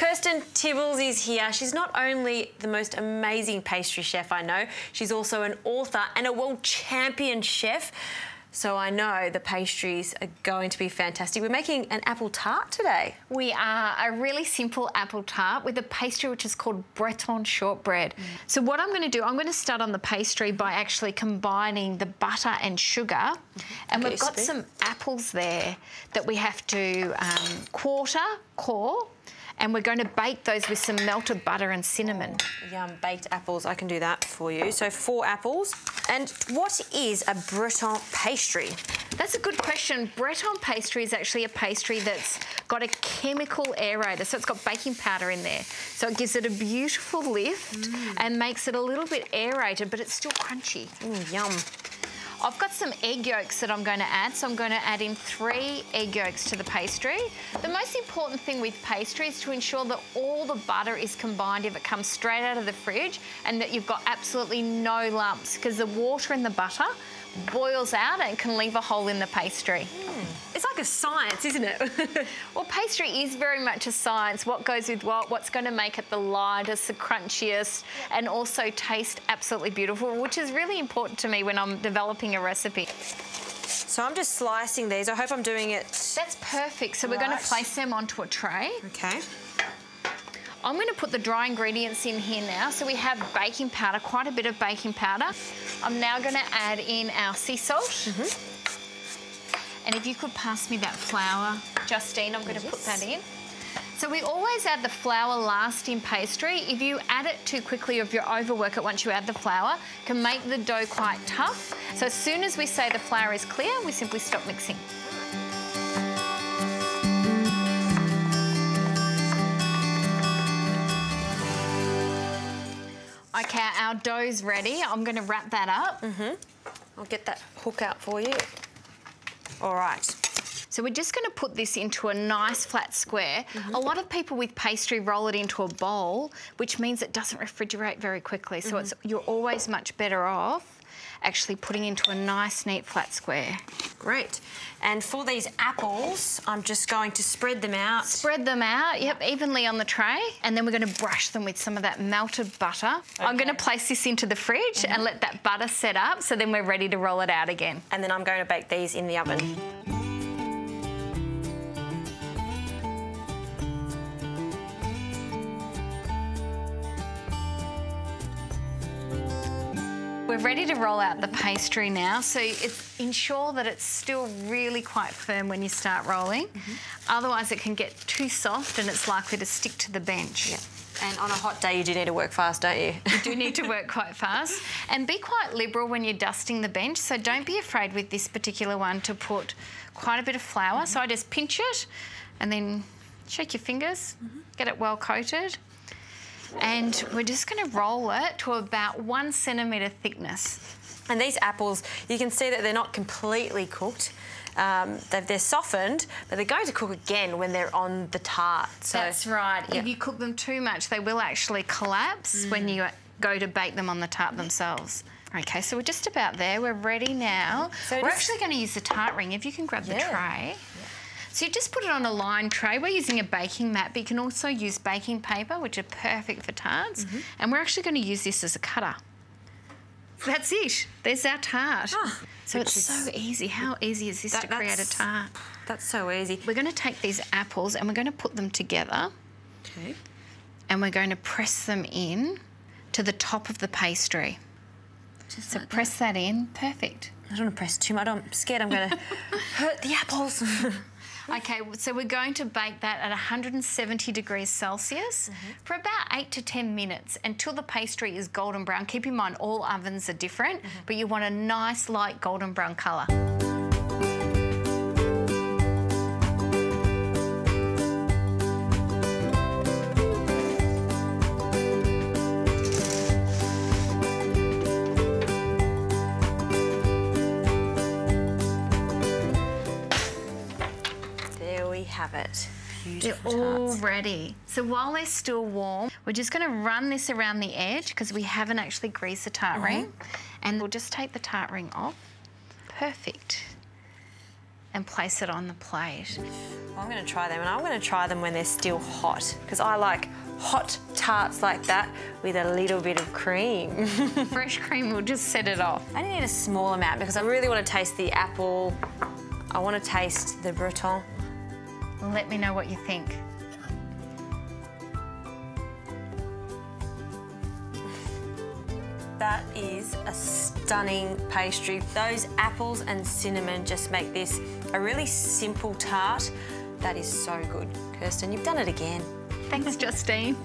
Kirsten Tibbles is here. She's not only the most amazing pastry chef I know, she's also an author and a world champion chef. So I know the pastries are going to be fantastic. We're making an apple tart today. We are a really simple apple tart with a pastry which is called Breton shortbread. So what I'm going to do, I'm going to start on the pastry by actually combining the butter and sugar. And we've got some apples there that we have to core, and we're going to bake those with some melted butter and cinnamon. Yum, baked apples, I can do that for you. So 4 apples. And what is a Breton pastry? That's a good question. Breton pastry is actually a pastry that's got a chemical aerator, so it's got baking powder in there. So it gives it a beautiful lift and makes it a little bit aerated, but it's still crunchy. Yum. I've got some egg yolks that I'm going to add, so I'm going to add in 3 egg yolks to the pastry. The most important thing with pastry is to ensure that all the butter is combined if it comes straight out of the fridge and that you've got absolutely no lumps, because the water in the butter boils out and can leave a hole in the pastry. It's like a science, isn't it? Well, pastry is very much a science. What goes with what's going to make it the lightest, the crunchiest, and also taste absolutely beautiful, which is really important to me when I'm developing a recipe. So I'm just slicing these. I hope I'm doing it. That's perfect. So we're going to place them onto a tray. Okay. I'm going to put the dry ingredients in here now. So we have baking powder, quite a bit of baking powder. I'm now going to add in our sea salt. And if you could pass me that flour, Justine, I'm going to put that in. So we always add the flour last in pastry. If you add it too quickly or if you overwork it once you add the flour, it can make the dough quite tough. So as soon as we say the flour is clear, we simply stop mixing. Okay, our dough's ready. I'm going to wrap that up. I'll get that hook out for you. All right. So we're just going to put this into a nice flat square. A lot of people with pastry roll it into a bowl, which means it doesn't refrigerate very quickly. So you're always much better off actually putting into a nice, neat, flat square. Great. And for these apples, I'm just going to spread them out. Spread them out, yep, evenly on the tray. And then we're going to brush them with some of that melted butter. Okay. I'm going to place this into the fridge and let that butter set up, so then we're ready to roll it out again. And then I'm going to bake these in the oven. We're ready to roll out the pastry now, so ensure that it's still really quite firm when you start rolling. Otherwise it can get too soft and it's likely to stick to the bench. And on a hot day you do need to work fast, don't you? You do need to work quite fast. And be quite liberal when you're dusting the bench, so don't be afraid with this particular one to put quite a bit of flour. So I just pinch it and then shake your fingers, get it well coated. And we're just going to roll it to about 1 centimetre thickness. And these apples, you can see that they're not completely cooked. They're softened, but they're going to cook again when they're on the tart. So, that's right. If you cook them too much, they will actually collapse when you go to bake them on the tart themselves. Okay, so we're just about there. We're ready now. So we're actually going to use the tart ring. If you can grab the tray. So you just put it on a lined tray. We're using a baking mat, but you can also use baking paper, which are perfect for tarts. And we're actually going to use this as a cutter. That's it. There's our tart. So it's so easy. How easy is this to create a tart? That's so easy. We're going to take these apples and we're going to put them together. Okay. And we're going to press them in to the top of the pastry. Just so like press that in. Perfect. I don't want to press too much. I'm scared I'm going to hurt the apples. Okay, so we're going to bake that at 170 degrees Celsius for about 8 to 10 minutes until the pastry is golden brown. Keep in mind, all ovens are different, but you want a nice light golden brown colour. Have it. Beautiful. They're all ready. So while they're still warm, we're just going to run this around the edge because we haven't actually greased the tart ring. And we'll just take the tart ring off. Perfect. And place it on the plate. I'm going to try them, and I'm going to try them when they're still hot, because I like hot tarts like that with a little bit of cream. Fresh cream will just set it off. I only need a small amount because I really want to taste the apple. I want to taste the Breton. Let me know what you think. That is a stunning pastry. Those apples and cinnamon just make this a really simple tart that is so good. Kirsten, you've done it again. Thanks, Justine.